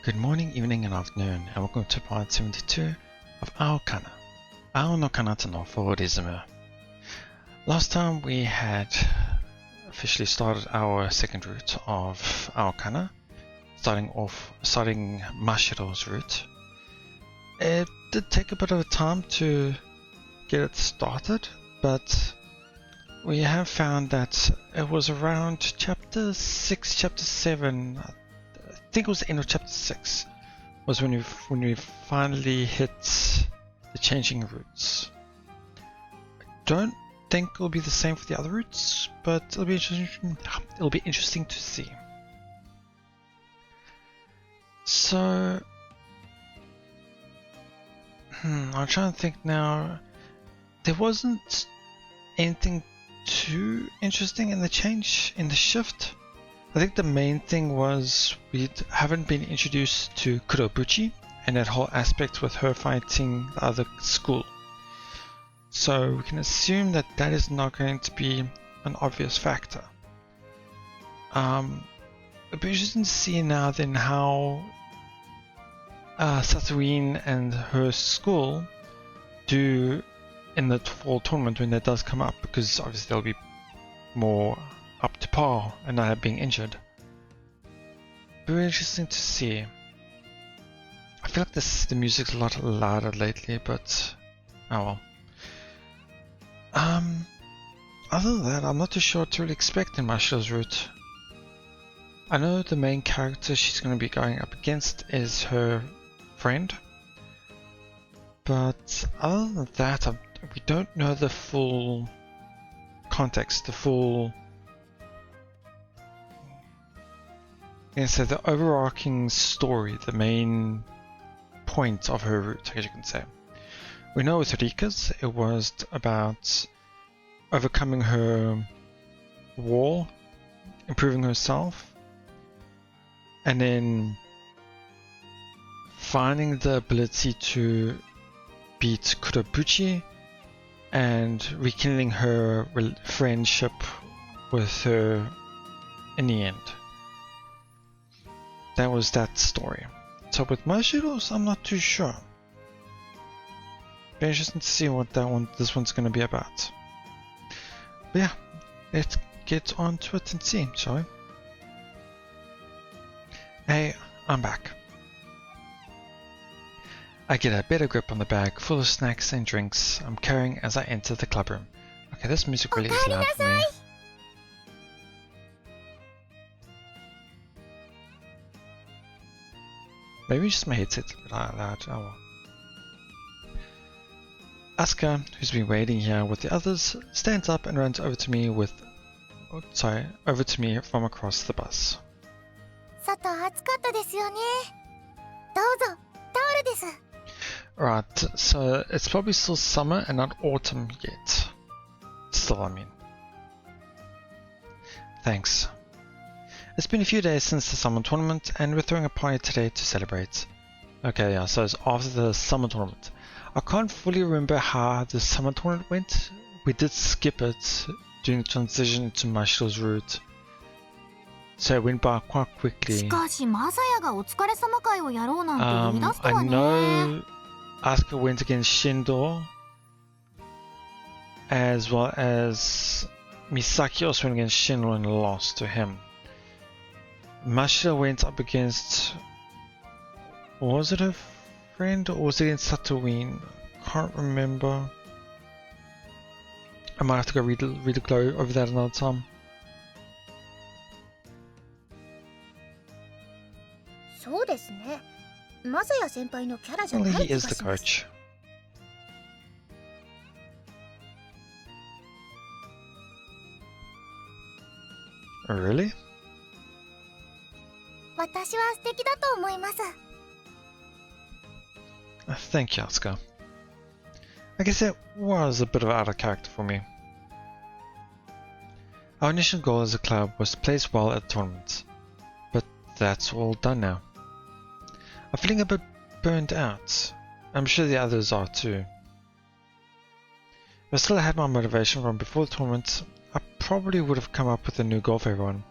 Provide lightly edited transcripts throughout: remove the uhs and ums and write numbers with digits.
Good morning, evening, and afternoon, and welcome to part 72 of Aokana,蒼の彼方のフォーリズム. Last time we had officially started our second route of Aokana, starting Mashiro's route. It did take a bit of a time to get it started, but we have found that it was around chapter 6, chapter 7, I think it was the end of chapter 6 was when we finally hit the changing routes. I don't think it'll be the same for the other routes, but it'll be interesting to see. So I'm trying to think now. There wasn't anything too interesting in the shift. I think the main thing was we haven't been introduced to Kurobuchi and that whole aspect with her fighting the other school. So we can assume that that is not going to be an obvious factor. It'll be interesting to see now then how SunaeVN and her school do in the fall tournament when that does come up, because obviously they'll be more up to par and not being injured. Very interesting to see. I feel like the music's a lot louder lately, but oh well. Other than that, I'm not too sure what to really expect in Mashiro's route. I know the main character she's going to be going up against is her friend, but other than that, we don't know the full context, the overarching story, the main point of her route, I guess you can say. We know with Rika's, it was about overcoming her wall, improving herself, and then finding the ability to beat Kurobuchi and rekindling her friendship with her in the end. That was that story. So with Mashiro's, I'm not too sure. Very interesting to see what this one's going to be about. But yeah, let's get on to it and see, shall we? Hey, I'm back. I get a better grip on the bag full of snacks and drinks I'm carrying as I enter the clubroom. Okay, this music really is loud for me. Maybe just my headset's a bit loud. Oh well. Asuka, who's been waiting here with the others, stands up and runs over to me from across the bus. Right, so it's probably still summer and not autumn yet. Still, I mean. Thanks. It's been a few days since the summer tournament, and we're throwing a party today to celebrate. Okay, yeah, so it's after the summer tournament. I can't fully remember how the summer tournament went. We did skip it during the transition to Mashiro's route, so it went by quite quickly. I know Asuka went against Shindo, as well as Misaki also went against Shindo and lost to him. Mashiro went up against, was it her friend or was it against SunaeVN? Can't remember. I might have to go read the glow over that another time. Well, he is the coach. Really? Thank you, Asuka. I guess it was a bit of out of character for me. Our initial goal as a club was to place well at the tournament, but that's all done now. I'm feeling a bit burnt out. I'm sure the others are too. If I still had my motivation from before the tournament, I probably would have come up with a new goal for everyone,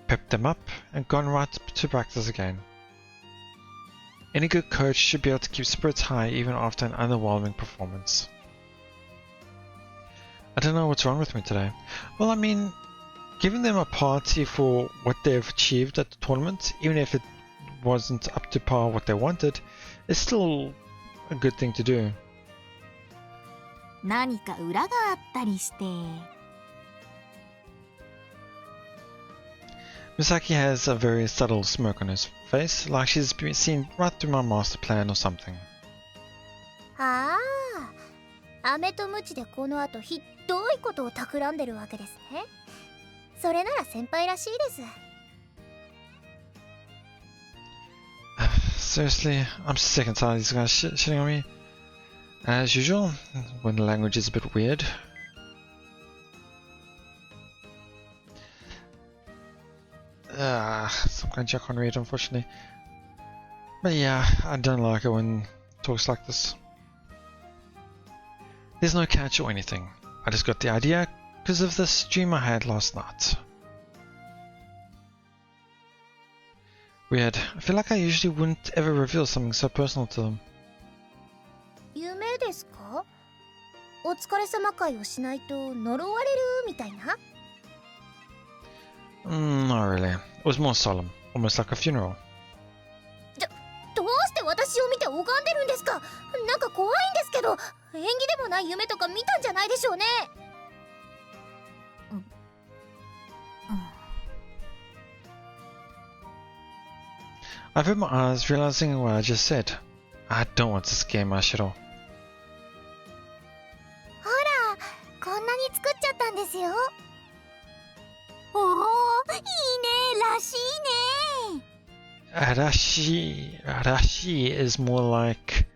pepped them up, and gone right to practice again. Any good coach should be able to keep spirits high even after an underwhelming performance. I don't know what's wrong with me today. Well, I mean, giving them a party for what they've achieved at the tournament, even if it wasn't up to par what they wanted, is still a good thing to do. 何か裏があったりして。Misaki has a very subtle smirk on his face, like she's been seen right through my master plan or something. ああ、飴とムチでこの後ひどいことを企んでるわけですね。それなら先輩らしいです。Seriously, I'm sick and tired of these guys shitting on me. As usual, when the language is a bit weird. Some kind of I can't read, unfortunately. But yeah, I don't like it when it talks like this. There's no catch or anything. I just got the idea because of this dream I had last night. Weird. I feel like I usually wouldn't ever reveal something so personal to them. 夢ですか？お疲れ様会をしないと呪われるみたいな？ Not really. It was more solemn, almost like a funeral. どうして私を見て拝んでるんですか？なんか怖いんですけど、縁起でもない夢とか見たんじゃないでしょうね。I opened my eyes, realizing what I just said. I don't want to scare Mashiro. ほら、こんなに作っちゃったんですよ。おお、いいね、らしいね。Arashi is more like,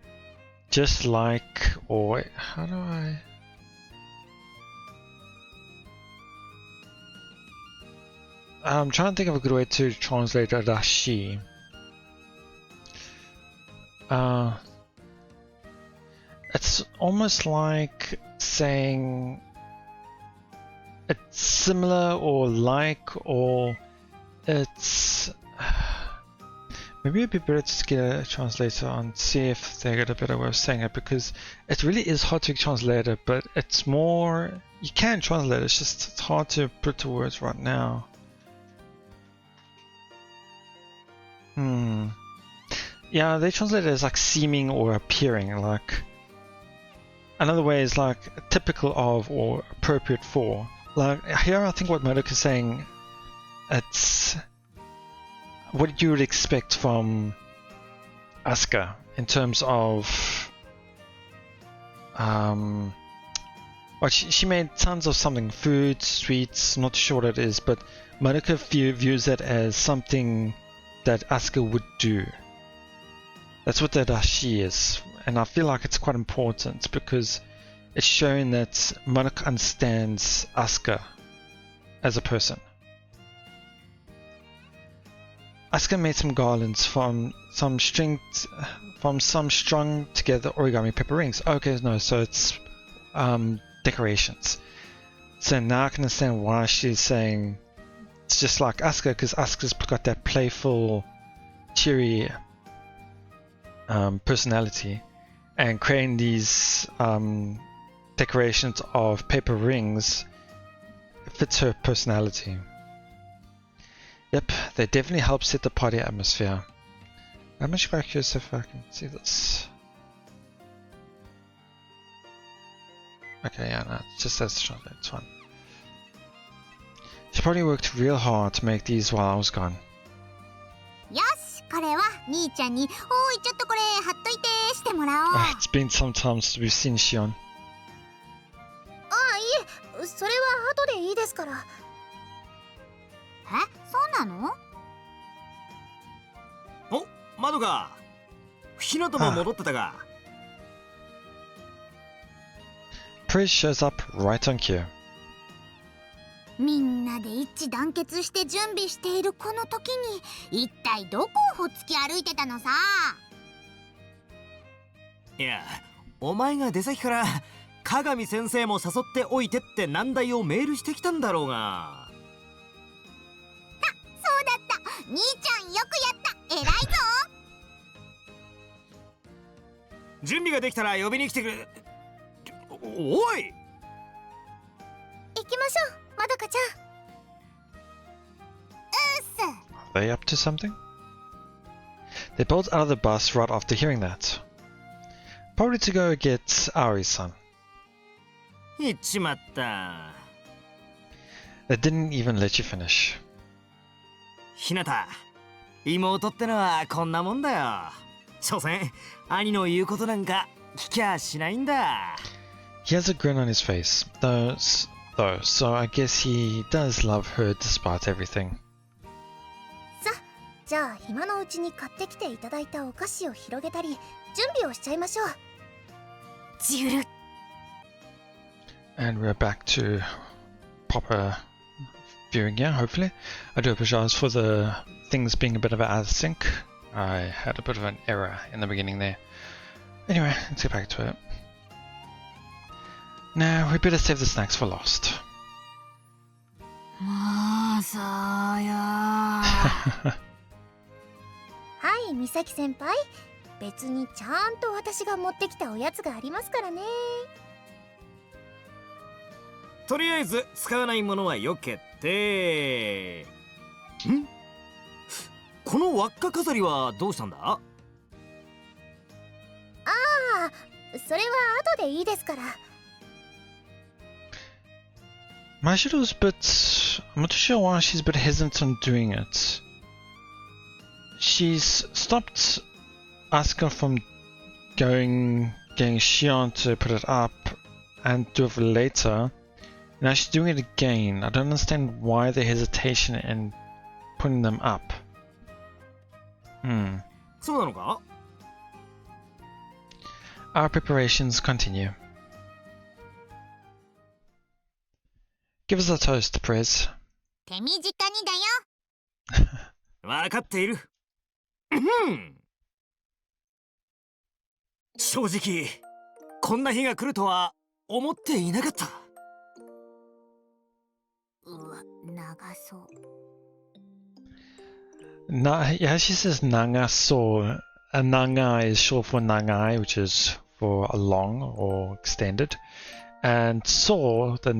just like, or how do I? I'm trying to think of a good way to translate Arashi. It's almost like saying it's similar or like, or it's maybe it'd be better to get a translator and see if they get a better way of saying it, because it really is hard to translate it, but it's more, you can translate it, it's just it's hard to put to words right now. Yeah, they translate it as like seeming or appearing, like another way is like typical of or appropriate for. Like here I think what Madoka is saying, it's what you would expect from Asuka in terms of well, she made tons of something, food, sweets, not sure what it is, but Madoka views it as something that Asuka would do. That's what the dashi is, and I feel like it's quite important because it's showing that Madoka understands Asuka as a person. Asuka made some garlands from some strung together origami paper rings. Okay, no, so it's decorations. So now I can understand why she's saying it's just like Asuka, because Asuka's got that playful, cheery personality, and creating these decorations of paper rings fits her personality. Yep, they definitely help set the party atmosphere. I'm just quite curious if I can see this. Okay, yeah, no, it just says translate, it's fine. She probably worked real hard to make these while I was gone. よし、これは兄ちゃんに、おい、ちょっとこれ貼っといてしてもらおう。It's been some time since we've seen Shion. ああ、いえ、それは後でいいですから。え、そうなの？お、窓が。ひなとも戻ってたが。Praise shows up right on cue. みんなで一致団結して準備しているこの時に、一体どこをほっつき歩いてたのさ。いや、お前が出先から鏡先生も誘っておいてって難題をメールしてきたんだろうが。そうだった、兄ちゃんよくやった、偉いぞ。準備ができたら呼びに来てくれ。おい。行きましょう、まどかちゃん。Are they up to something? They bolt out of the bus right after hearing that. Probably to go get Aoi-san. 行っちまった。They didn't even let you finish. ひなた、妹ってのはこんなもんだよ。所詮、兄の言うことなんか聞きゃしないんだ。He has a grin on his face, so I guess he does love her despite everything. さあ、じゃあ暇のうちに買ってきていただいたお菓子を広げたり準備をしちゃいましょう。ジュル。 And we're back to proper viewing here, hopefully. I do apologize for the things being a bit of out of sync. I had a bit of an error in the beginning there. Anyway, let's get back to it. Now, we better save the snacks for last. もうそうよ。はい、美咲先輩。別にちゃんと私が持ってきたおやつがありますからね。とりあえず使わないものはよけて。ん？この輪っか飾りはどうしたんだ？ああ、それは後でいいですから。Mashiro's I'm not too sure why she's a bit hesitant on doing it. She's stopped asking from getting Shion to put it up and do it later. Now she's doing it again. I don't understand why the hesitation in putting them up. そうなのか? Our preparations continue. Give us a toast, Prez. 手短にだよ。わかっている。正直、こんな日が来るとは思っていなかった。うわ、長そう。Yeah, she says Nagaso. Naga is short for Nagai, which is for a long or extended. And so, the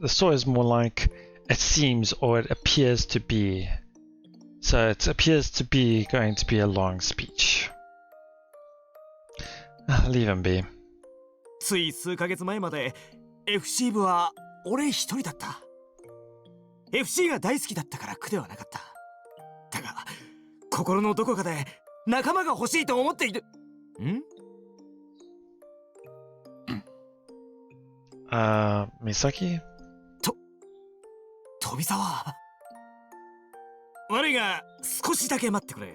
so is more like it seems or it appears to be. So it appears to be going to be a long speech. Leave him be. つい数ヶ月前まで FC 部は俺一人だった。FC が大好きだったから苦ではなかった。だが、心のどこかで仲間が欲しいと思っている。Misaki? 飛沢。悪いが少しだけ待ってくれ。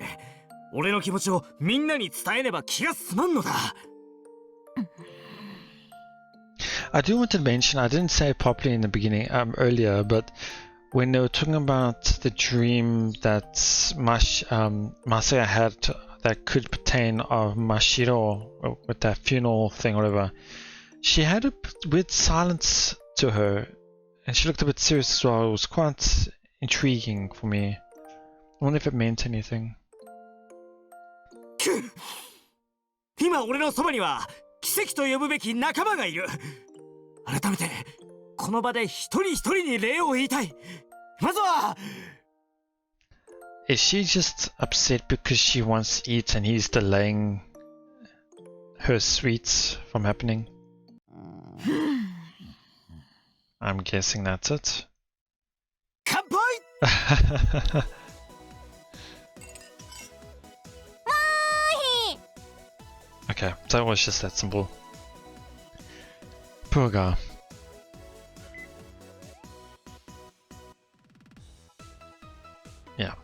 俺の気持ちをみんなに伝えねば気が済まんのだ。I do want to mention, I didn't say it properly in the beginning, earlier, but when they were talking about the dream that Masaya had that could pertain of Mashiro with that funeral thing or whatever, she had a weird silence to her and she looked a bit serious as well. It was quite intriguing for me. I wonder if it meant anything. 今俺のそばには奇跡と呼ぶべき仲間がいる。改めてこの場で一人一人に礼を言いたい。まずは Is she just upset because she wants to eat and he's delaying her sweets from happening? I'm guessing that's it. 乾杯。Okay, that was just that simple. Poor guy. Yeah.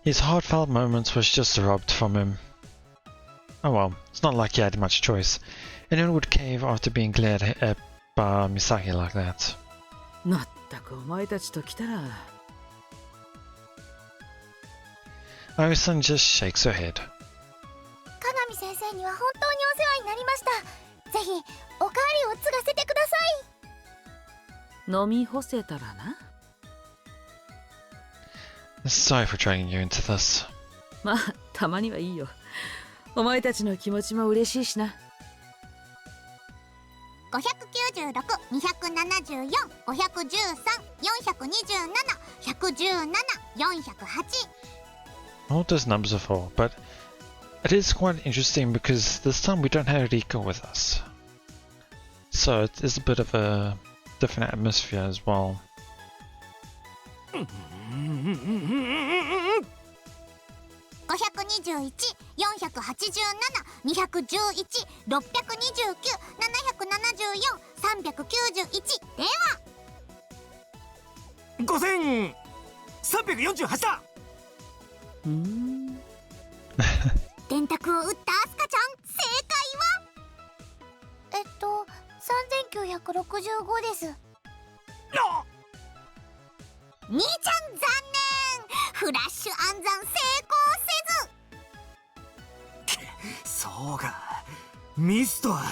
His heartfelt moments was just robbed from him. Oh well, it's not like he had much choice. Anyone would cave after being glared at by Misaki like that. まったくお前たちと来たら。Aoi-san just shakes her head. 鏡先生には本当にお世話になりました。ぜひおかわりを継がせてください。飲み干せたらな。Sorry for dragging you into this. まあたまにはいいよ。お前たちの気持ちも嬉しいしな。596、274、513、427、117、408。 All those numbers are full, but it is quite interesting because this time we don't have Rika with us. So it is a bit of a different atmosphere as well. 521、487、211、629、774、391では5348だ。電卓を打ったアスカちゃん、正解は3965です。兄ちゃん残念、フラッシュ暗算成功せず。そうか、ミストは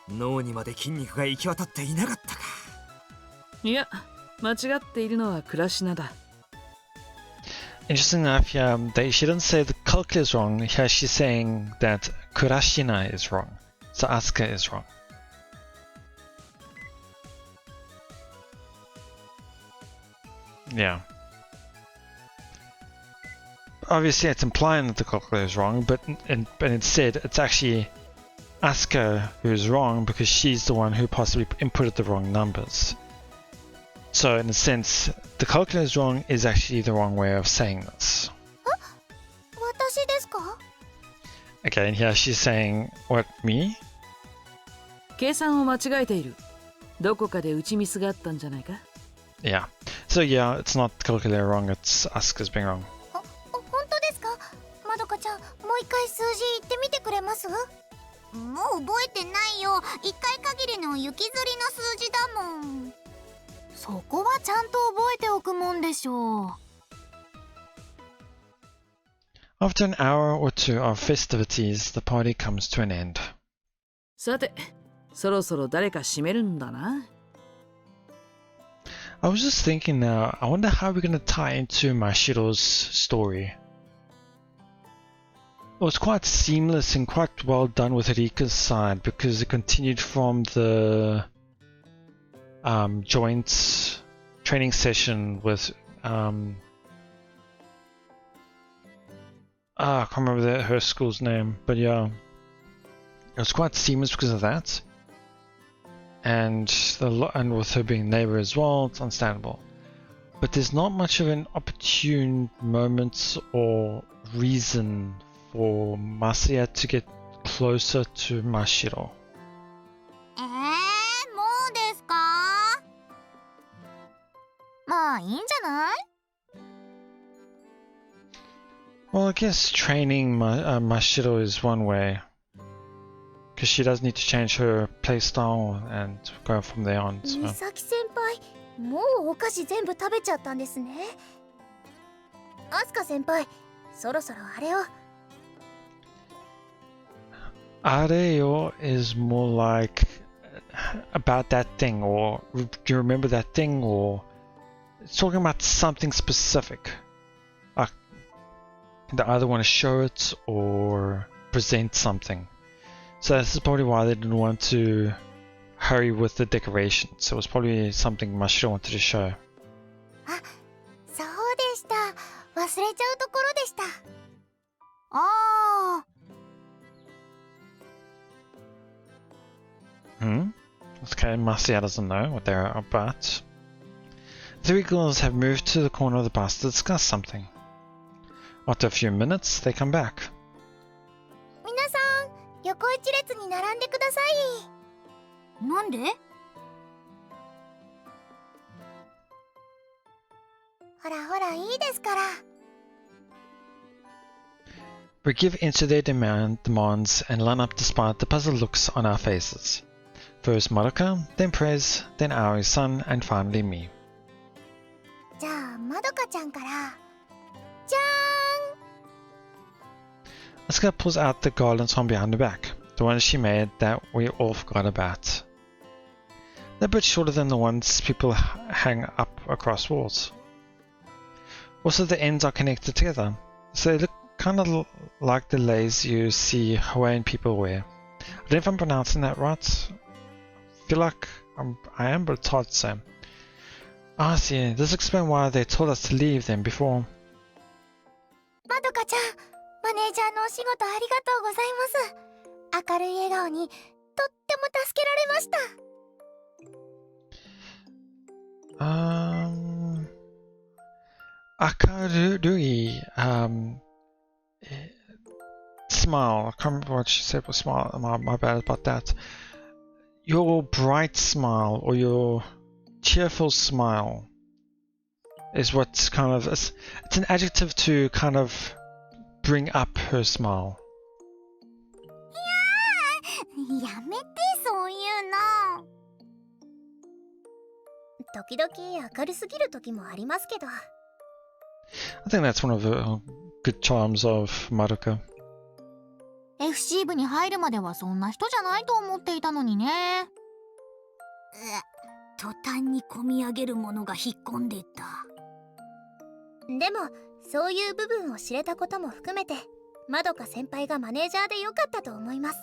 脳にまで筋肉が行き渡っていなかったか。いや、間違っているのはクラシナだ。Interesting enough, yeah, she doesn't say the calculus is wrong. Here she's saying that Kurashina is wrong. So Asuka is wrong. Yeah. Obviously, it's implying that the calculator is wrong, but instead, it's actually Asuka who's wrong because she's the one who possibly inputted the wrong numbers. So, in a sense, the calculator is wrong is actually the wrong way of saying this. 私ですか？ Okay, and here she's saying, what, me? 計算を間違えている。どこかで打ちミスがあったんじゃないか？ Yeah. So, yeah, it's not the calculator wrong, it's Asuka's being wrong. 本当ですか？まどかちゃん、もう一回数字言ってみてくれます？もう覚えてないよ。一回限りの雪吊りの数字だもん。そこはちゃんと覚えておくもんでしょう。After an hour or two of festivities, the party comes to an end. さて、そろそろ誰か締めるんだな。I was just thinking now, I wonder how we're going to tie into Mashiro's story. It was quite seamless and quite well done with Rika's side because it continued from the joint training session with I can't remember her school's name, but yeah, it was quite seamless because of that, and with her being neighbor as well, it's understandable. But there's not much of an opportune moment or reason for Masuya to get closer to Mashiro. もうですか？まあいいんじゃない？ Well, I guess training Mashiro is one way, because she does need to change her playstyle and go from there on. 美 So. 咲先輩、もうお菓子全部食べちゃったんですね。アスカ先輩、そろそろあれを。Areo is more like about that thing, or do you remember that thing, or it's talking about something specific. They either want to show it or present something. So this is probably why they didn't want to hurry with the decorations. So it was probably something Mashiro wanted to show. そうでした。忘れちゃうところでした。ああ。Okay, Masuya doesn't know what they're about. The three girls have moved to the corner of the bus to discuss something. After a few minutes, they come back. 皆さん、横一列に並んでください。なんで？ほらほら、いいですから。We give in to their demands and line up despite the puzzled looks on our faces. First Madoka, then Prez, then Aoi-san, and finally me. じゃあ、まどかちゃんから。じゃ Asuka pulls out the garlands from behind her back, the ones she made that we all forgot about. They're a bit shorter than the ones people hang up across walls. Also, the ends are connected together, so they look kind of like the lace you see Hawaiian people wear. I don't know if I'm pronouncing that right. I feel like I am, but it's hard to say. Ah, see, this explains why they told us to leave them before. まどかちゃん、マネージャーのお仕事ありがとうございます。明るい笑顔にとっても助けられました。Akarui, smile. I can't remember what she said was smile. My bad about that. Your bright smile or your cheerful smile is what's kind of it's an adjective to kind of bring up her smile. やめてそういうの。時々明るすぎる時もありますけど。I think that's one of the good charms of Madoka. FC 部に入るまではそんな人じゃないと思っていたのにね。途端に込み上げるものが引っ込んでいった。でもそういう部分を知れたことも含めて、まどか先輩がマネージャーでよかったと思います。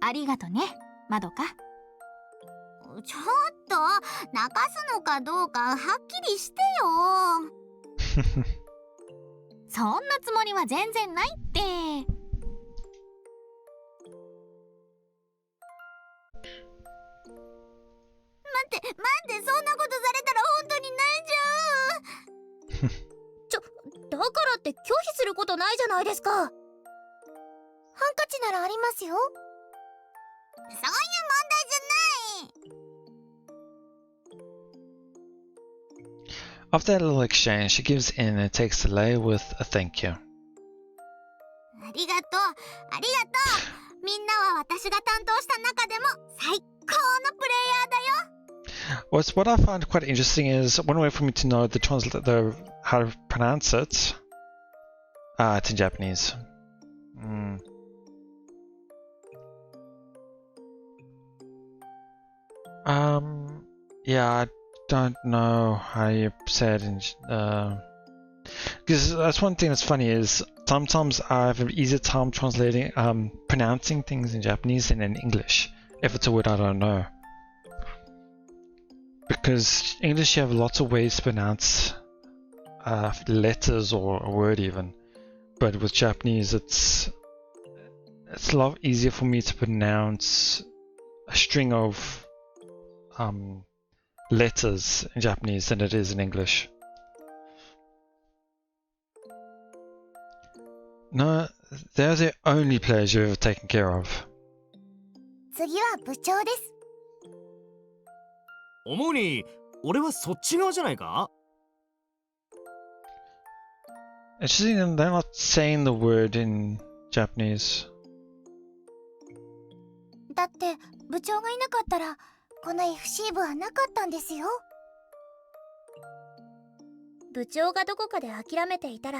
ありがとね、まどか。ちょっと泣かすのかどうかはっきりしてよ。そんなつもりは全然ないって。待って、そんなことされたら本当に泣いちゃう。だからって拒否することないじゃないですか。ハンカチならありますよ。そういう問題じゃない。After that little exchange, she gives in and takes the lei with a thank you. ありがとう、ありがとう。みんなは私が担当した中でも最高のプレイヤーだよ。What I find quite interesting is one way for me to know how to pronounce it. It's in Japanese. Yeah, I don't know how you say it in because that's one thing that's funny is sometimes I have an easier time translating pronouncing things in Japanese than in English if it's a word I don't know. Because English you have lots of ways to pronounce letters or a word even, but with Japanese it's a lot easier for me to pronounce a string of letters in Japanese than it is in English. No, they're the only players you've ever taken care of. 次は部長です。思うに俺はそっち側じゃないか？ Interesting, they're not saying the word in Japanese. だって部長がいなかったらこの FC 部はなかったんですよ。部長がどこかで諦めていたら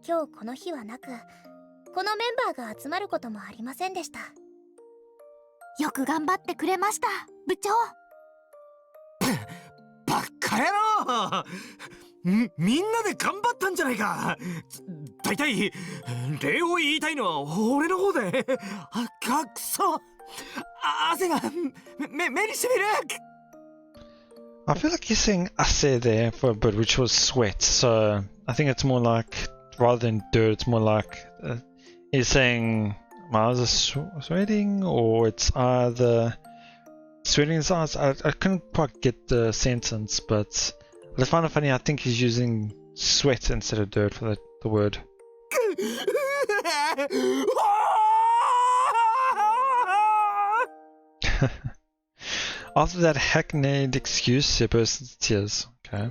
今日この日はなく、このメンバーが集まることもありませんでした。よく頑張ってくれました、部長。バッカ野郎！みんなで頑張ったんじゃないか。だいたい礼を言いたいのは俺の方で。くそ、汗が目にしみる。I feel like you're saying ase there, but which was sweat. So I think it's more like rather than dirt, it's more like you're saying my eyes are sweating, or it's either sweating his eyes. I couldn't quite get the sentence, but I find it funny. I think he's using sweat instead of dirt for the word. After that hackneyed excuse, he bursts into tears. Okay.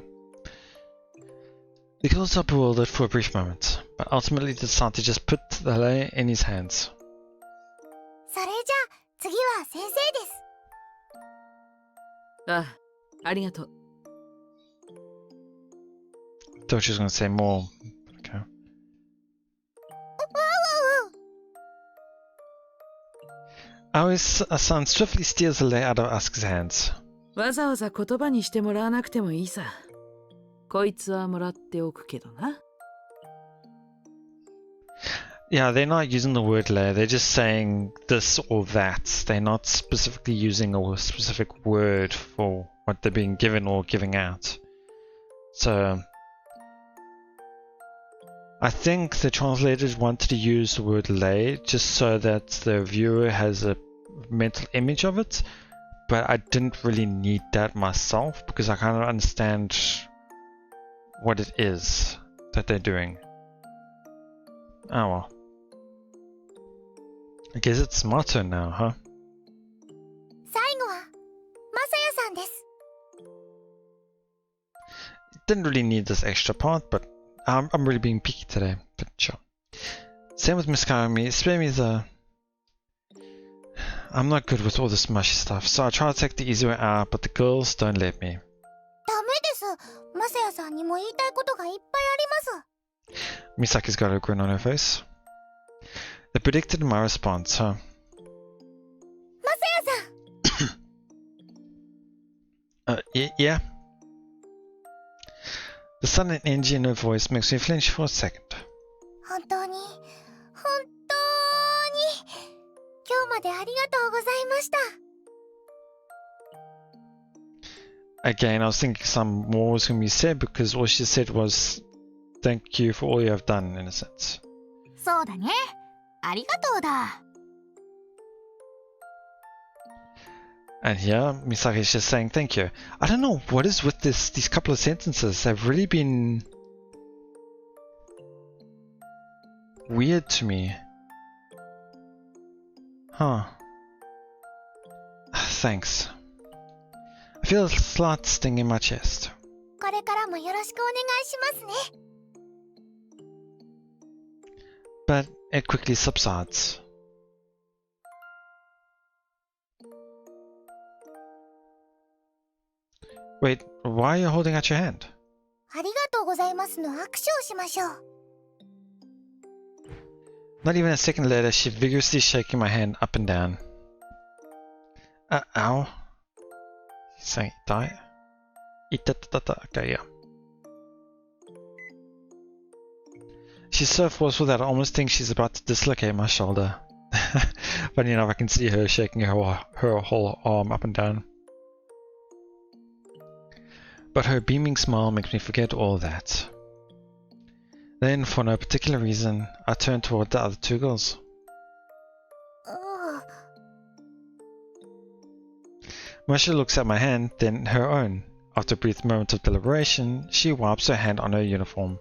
The girls are bewildered for a brief moment, but ultimately decide to just put the lei in his hands. それじゃあ次は先生です。あ、ありがとう。Thought she was going to say more. Okay. Aoi's son swiftly steals the lei out of Asuka's hands. わざわざ言葉にしてもらわなくてもいいさ。こいつはもらっておくけどな。Yeah, they're not using the word layer, they're just saying this or that. They're not specifically using a specific word for what they're being given or giving out. So I think the translators wanted to use the word lay just so that the viewer has a mental image of it, but I didn't really need that myself because I kind of understand what it is that they're doing. Oh well. I guess it's my turn now, huh? 最後はマサヤさんです。 Didn't really need this extra part, but I'm really being picky today, but sure. Same with Miss Karami, spare me the... I'm not good with all this mushy stuff, so I try to take the easy way out, but the girls don't let me. ダメです。マサヤさんにも言いたいことがいっぱいあります。 Misaki's got a grin on her face. They predicted my response, huh? マサヤさん。 Yeah? The sudden energy in her voice makes me flinch for a second. 本当に今日までありがとうございました。 Again, I was thinking some more was going to be said because all she said was thank you for all you have done, in a sense. そうだね。ありがとうだ。 And here, Misaki's just saying thank you. I don't know what is with these couple of sentences. They've really been weird to me. Huh. Thanks. I feel a slight sting in my chest. これからもよろしくお願いしますね。 But it quickly subsides. Wait, why are you holding out your hand? ありがとうございますの握手をしましょう。 Not even a second later, she's vigorously shaking my hand up and down. Ow. He's saying die? Okay, yeah. She's so forceful that I almost think she's about to dislocate my shoulder. Funny enough, I can see her shaking her whole arm up and down. But her beaming smile makes me forget all that. Then, for no particular reason, I turn toward the other two girls. Mashiro looks at my hand, then her own. After a brief moment of deliberation, she wipes her hand on her uniform.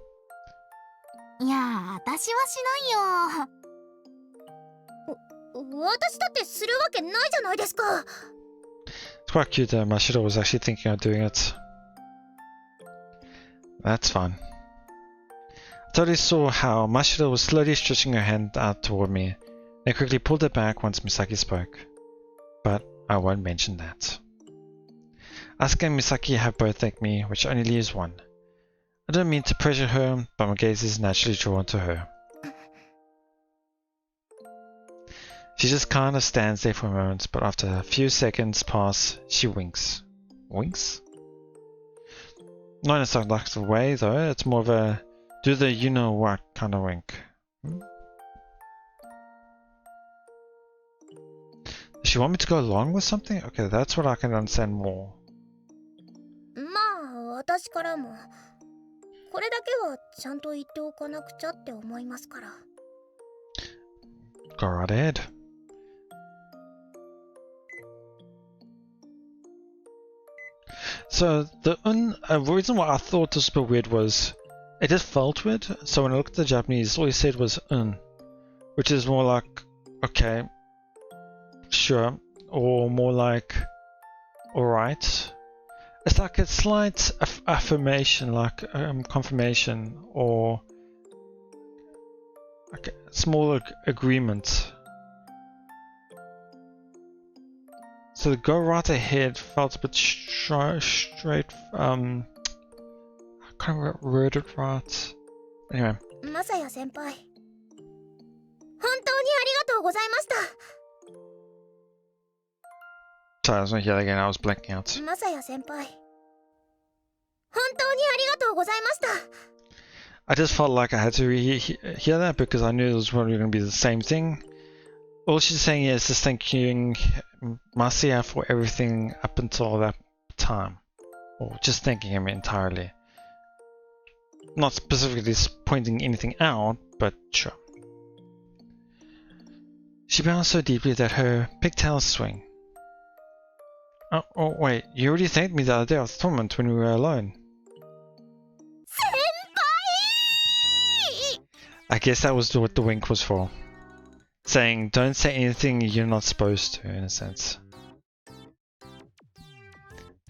いや、私はしないよ。私だってするわけないじゃないですか。 It's quite cute that Mashiro was actually thinking of doing it. That's fine. I totally saw how Mashiro was slowly stretching her hand out toward me, then quickly pulled it back once Misaki spoke. But I won't mention that. Asuka and Misaki have both thanked me, which only leaves one. I don't mean to pressure her, but my gaze is naturally drawn to her. She just kind of stands there for a moment, but after a few seconds pass, she winks. Winks? Not in a sarcastic way, though. It's more of a do the you-know-what kind of wink. Does she want me to go along with something? Okay, that's what I can understand more. まあ私からもこれだけはちゃんと言っておかなくちゃって思いますから。 Go right ahead. So the reason why I thought this was a bit weird was it just felt weird. So when I looked at the Japanese, all he said was which is more like okay, sure, or more like alright. It's like a slight affirmation, like confirmation, or like a small agreement. So the go right ahead felt a bit straight. I can't word it right. Anyway. マサヤ先輩、本当にありがとうございました。 Sorry, I was not here again. I was blanking out. マサヤ先輩、本当にありがとうございました。I just felt like I had to hear that because I knew it was probably going to be the same thing. All she's saying is just thanking Marcia for everything up until that time. Or just thanking him entirely. Not specifically pointing anything out, but sure. She bows so deeply that her pigtails swing. Oh wait, you already thanked me the other day of the tournament when we were alone. I guess that was what the wink was for. Saying, don't say anything you're not supposed to, in a sense.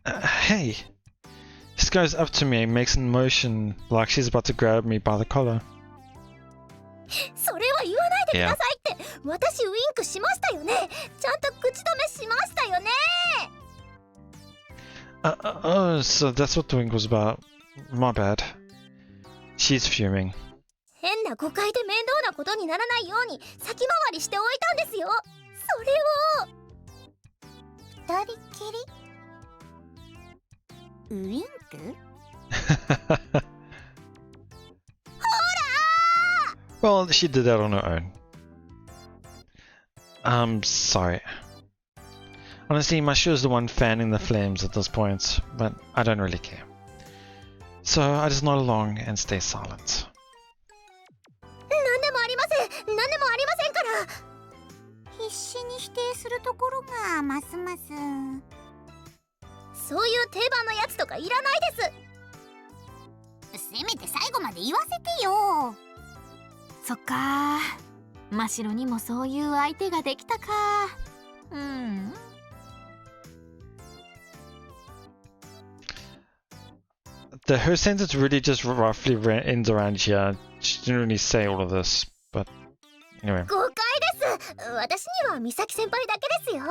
Hey! She goes up to me and makes a motion like she's about to grab me by the collar. それは言わないでくださいって。私ウインクしましたよね。ちゃんと口止めしましたよね。Oh, so that's what the wink was about. My bad. She's fuming. 変な誤解で面倒なことにならないように先回りしておいたんですよ。それを二人きりウインクWell, she did that on her own. Sorry. Honestly, Mashiro's the one fanning the flames at this point, but I don't really care. So I just nod along and stay silent. 何でもありません。何でもありませんから。必死に否定するところがますます。そういう定番のやつとかいらないです。せめて最後まで言わせてよ。そっかー、真白にもそういう相手ができたか。Her sentence really just roughly ends around here. She didn't really say all of this, but anyway. 誤解です。私には美咲先輩だけですよ。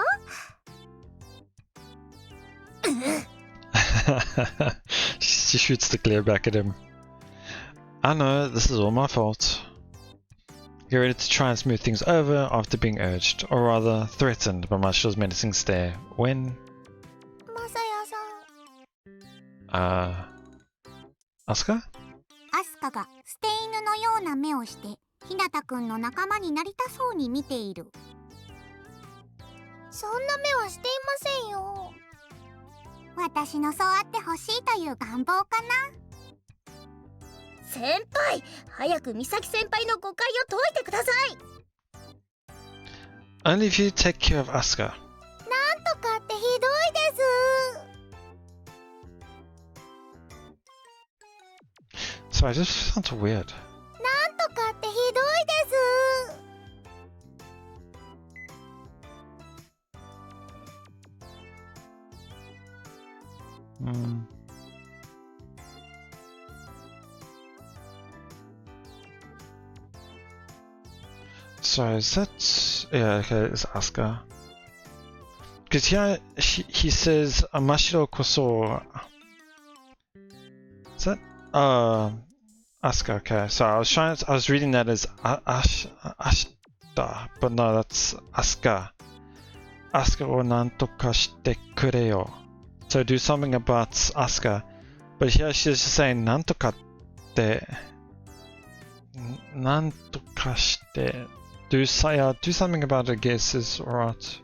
She shoots the glare back at him. I know, this is all my fault. Get ready to try and smooth things over after being urged, or rather threatened by Mashiro's menacing stare when... マサヤさん。Asuka? アスカが捨て犬のような目をしてひなたくんの仲間になりたそうに見ている。そんな目はしていませんよ。私のそうあってほしいという願望かな。先輩、早く美咲先輩の誤解を解いてください。Only if you take care of Asuka. なんとかってひどいです。Sorry, this sounds weird. なんとかってひどいです。So is that... Yeah, okay, it's Asuka. Because here he says Mashiro koso... Is that... Asuka, okay. So I was reading that as Ashita, but no, that's Asuka. Asuka o nantoka shite kureo. So do something about Asuka. But here she's just saying nantoka te... Nantoka shite... Do something about it, I guess, is alright.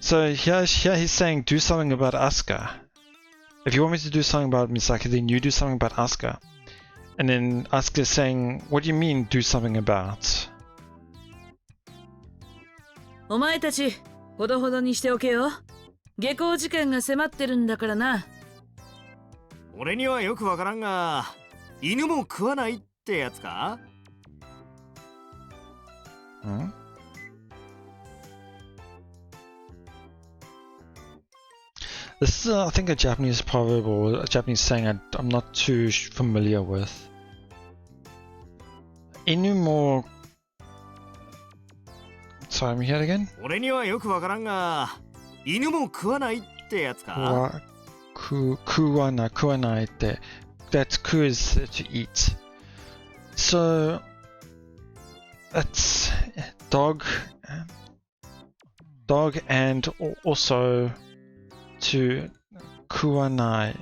So here he's saying do something about Asuka. If you want me to do something about Misaki, then you do something about Asuka. And then Asuka is saying, what do you mean do something about? お前たち、ほどほどにしておけよ。下校時間が迫ってるんだからな。俺にはよくわからんが、犬も食わないってやつかHmm? This is, I think, a Japanese proverb or a Japanese saying I'm not too familiar with. Inu mo... Sorry, let me hear it again? 俺にはよくわからんが、犬も食わないってやつかKuwanai te. That ku is to eat. So... That's dog and also to kuwanai,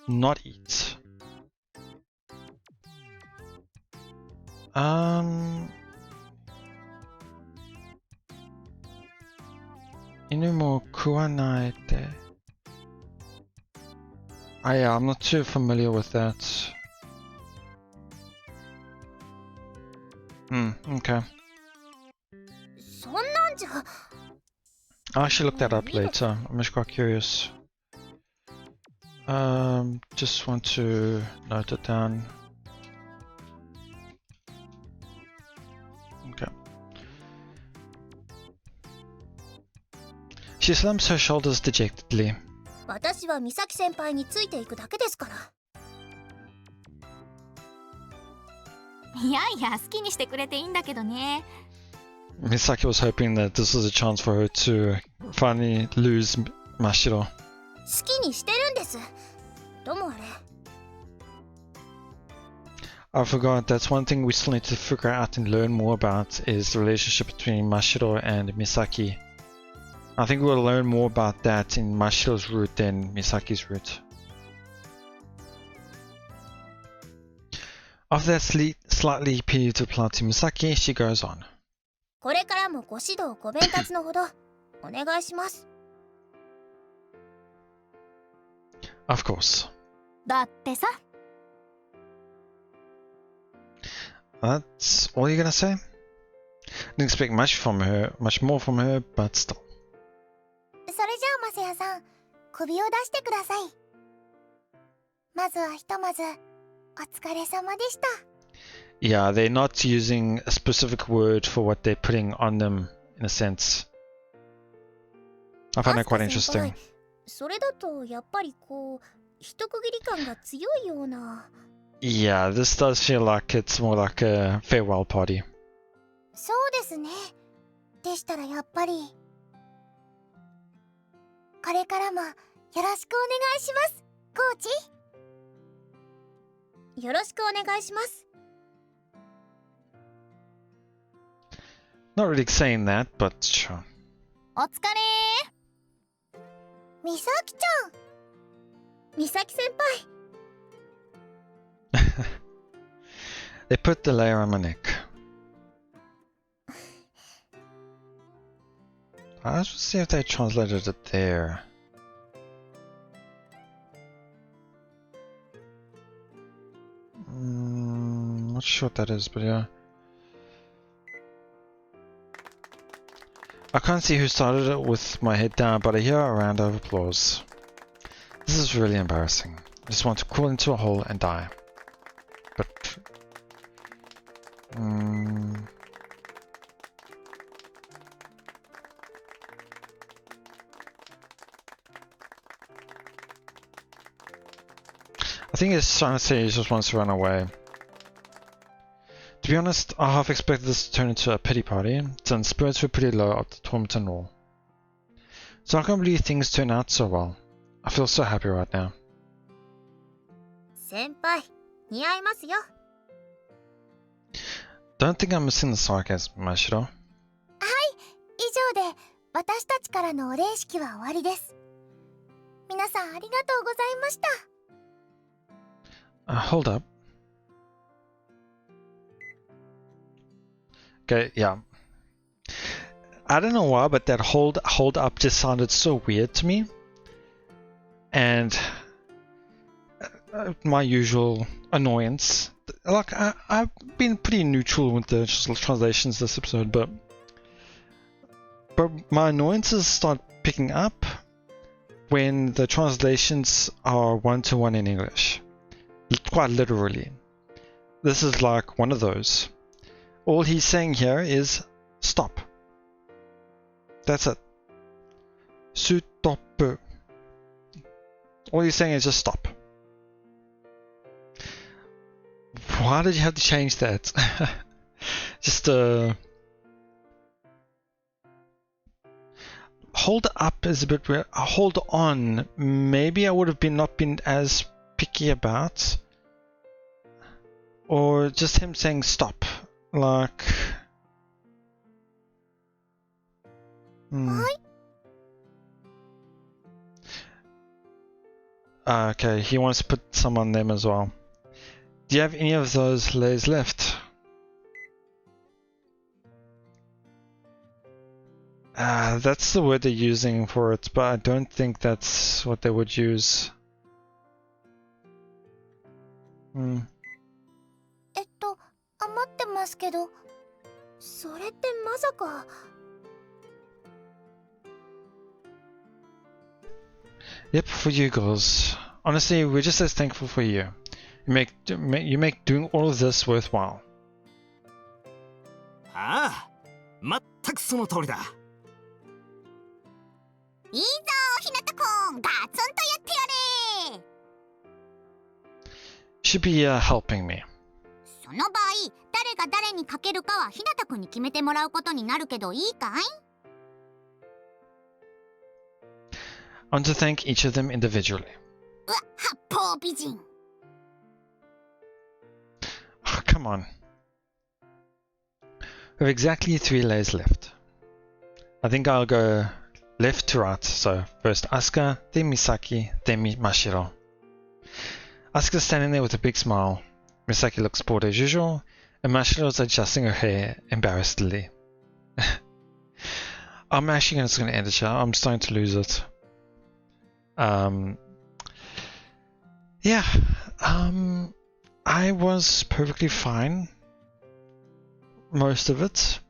not eat. Inu mo kuwanai te. Yeah, I'm not too familiar with that. Okay. そんなんじゃ。 I'll actually look that up later. I'm just quite curious. Just want to note it down. Okay. She slumps her shoulders dejectedly. 私は美咲先輩についていくだけですから。いやいや、好きにしてくれていいんだけどね。Misaki was hoping that this was a chance for her to finally lose Mashiro. 好きにしてるんです。ともあれ。I forgot that's one thing we still need to figure out and learn more about is the relationship between Mashiro and Misaki. I think we'll learn more about that in Mashiro's route than Misaki's route. After that slightly peeved reply to Misaki, she goes on. これからもご指導ご鞭達のほどお願いします。Of course. だってさ。That's all you're gonna say? Didn't expect much more from her, but still. それじゃあマセヤさん、首を出してください。まずはひとまずお疲れ様でした。 Yeah, they're not using a specific word for what they're putting on them, in a sense. I find that quite interesting. それだとやっぱりこう一区切り感が強いような。 Yeah, this does feel like it's more like a farewell party. そうですね。でしたらやっぱりこれからもよろしくお願いします、コーチ。よろしくお願いします。 Not really saying that, but sure. お疲れ美咲ちゃん、美咲先輩。 They put the layer on my neck. Let's just see if they translated it there. Not sure what that is, but yeah. I can't see who started it with my head down, but I hear a round of applause. This is really embarrassing. I just want to crawl into a hole and die. But... I think it's trying to say he just wants to run away. To be honest, I half expected this to turn into a pity party, since spirits were pretty low up the Tormenton wall. So I can't believe things turned out so well. I feel so happy right now. 先輩、似合いますよ。 Don't think I'm missing the sarcasm, Mashiro. はい、以上で私たちからのお礼式は終わりです。皆さんありがとうございました。 Hold up. Okay, yeah. I don't know why, but that hold up just sounded so weird to me. And my usual annoyance. Like, I've been pretty neutral with the translations this episode, but my annoyances start picking up when the translations are one-to-one in English. Quite literally. This is like one of those. All he's saying here is stop. That's it. Stop. All he's saying is just stop. Why did you have to change that? Just hold up is a bit weird. Hold on. Maybe I would have not been as picky about. Or just him saying stop. Like... Okay, he wants to put some on them as well. Do you have any of those layers left? That's the word they're using for it, but I don't think that's what they would use. 余ってますけど、それってまさか。Yep, for you girls. Honestly, we're just as thankful for you. You make doing all of this worthwhile. ああ、まったくその通りだ。いいぞひなたくん、ガツンとやってやれ。 Should be helping me. その場合、誰が誰にかけるかはひなたくんに決めてもらうことになるけどいいかい？ I want to thank each of them individually. うわ、八方美人。Oh, come on. We have exactly 3 layers left. I think I'll go left to right. So first Asuka, then Misaki, then Mashiro. Asuka's standing there with a big smile. Misaki looks bored as usual, and Mashiro's adjusting her hair embarrassedly. I'm actually just going to end it here. I'm starting to lose it. I was perfectly fine most of it,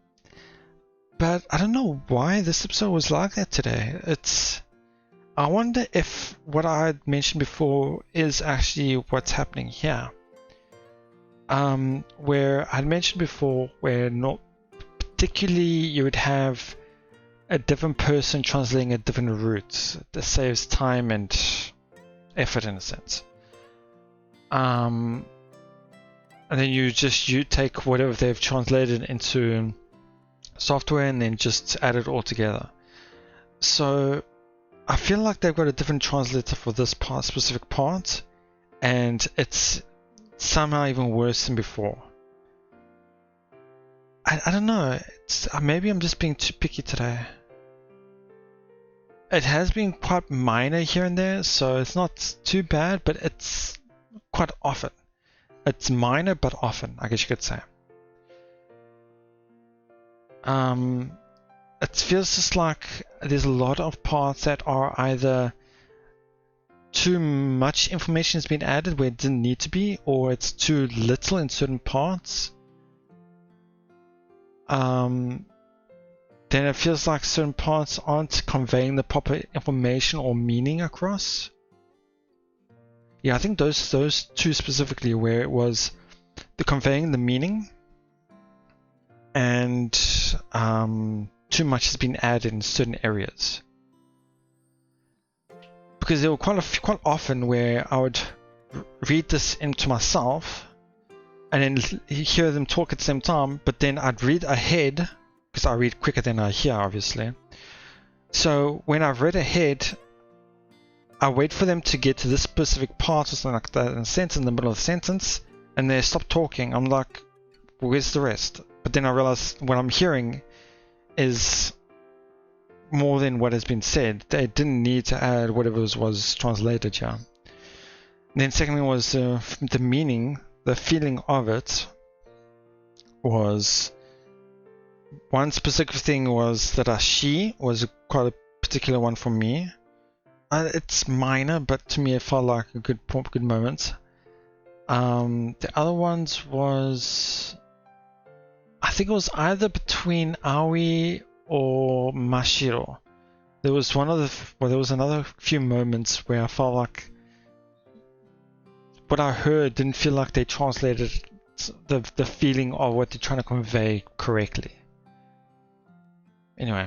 but I don't know why this episode was like that today. I wonder if what I had mentioned before is actually what's happening here. Where I had mentioned before, where not particularly you would have a different person translating a different route. That saves time and effort in a sense. And then you take whatever they've translated into software and then just add it all together. So I feel like they've got a different translator for this specific part, and it's somehow even worse than before. I don't know. Maybe I'm just being too picky today. It has been quite minor here and there, so it's not too bad, but it's quite often. It's minor but often, I guess you could say. It feels just like there's a lot of parts that are either too much information has been added where it didn't need to be, or it's too little in certain parts. Then it feels like certain parts aren't conveying the proper information or meaning across. Yeah, I think those two specifically, where it was the conveying the meaning and too much has been added in certain areas. Because there were quite often where I would read this into myself and then hear them talk at the same time, but then I'd read ahead, because I read quicker than I hear, obviously. So when I've read ahead, I wait for them to get to this specific part or something like that in a sentence, in the middle of the sentence, and they stop talking. I'm like, where's the rest? But then I realize what I'm hearing is more than what has been said. They didn't need to add whatever was translated here. And then secondly was the meaning, the feeling of it was... One specific thing was that she was quite a particular one for me. It's minor, but to me it felt like a good moment. The other ones was... I think it was either between Aoi or Mashiro. There was another few moments where I felt like what I heard didn't feel like they translated the feeling of what they're trying to convey correctly. Anyway,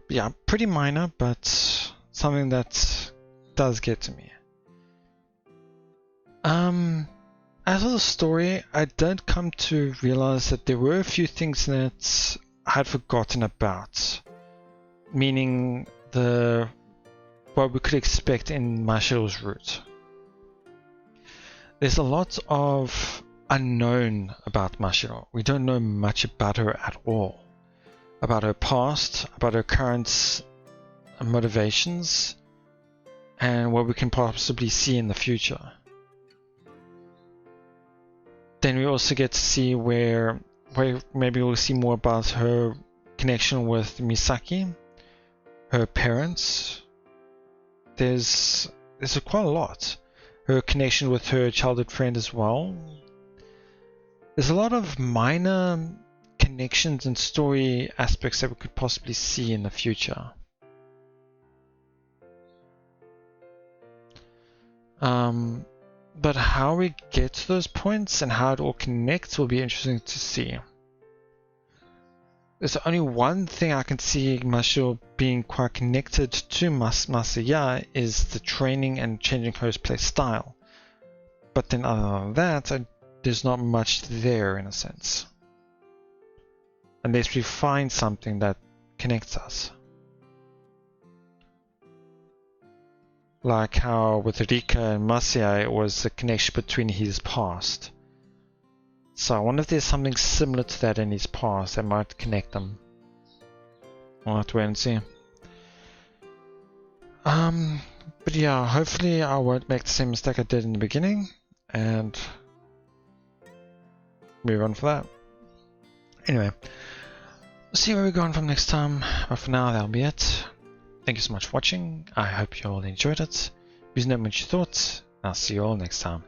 yeah, pretty minor, but something that does get to me. As for the story, I did come to realize that there were a few things that I had forgotten about, meaning what we could expect in Mashiro's route. There's a lot of unknown about Mashiro. We don't know much about her at all. About her past, about her current motivations, and what we can possibly see in the future. Then we also get to see where maybe we'll see more about her connection with Misaki, her parents. There's quite a lot. Her connection with her childhood friend as well. There's a lot of minor connections and story aspects that we could possibly see in the future. But how we get to those points and how it all connects will be interesting to see. There's only one thing I can see Mashiro being quite connected to Masaya is the training and changing her play style. But then other than that, there's not much there in a sense. Unless we find something that connects us. Like how with Rika and Masaya it was the connection between his past. So I wonder if there's something similar to that in his past that might connect them. We'll have to wait and see. But yeah, hopefully I won't make the same mistake I did in the beginning and move on for that. Anyway, we'll see where we're going from next time, but for now that'll be it. Thank you so much for watching. I hope you all enjoyed it. Please know what you thought. I'll see you all next time.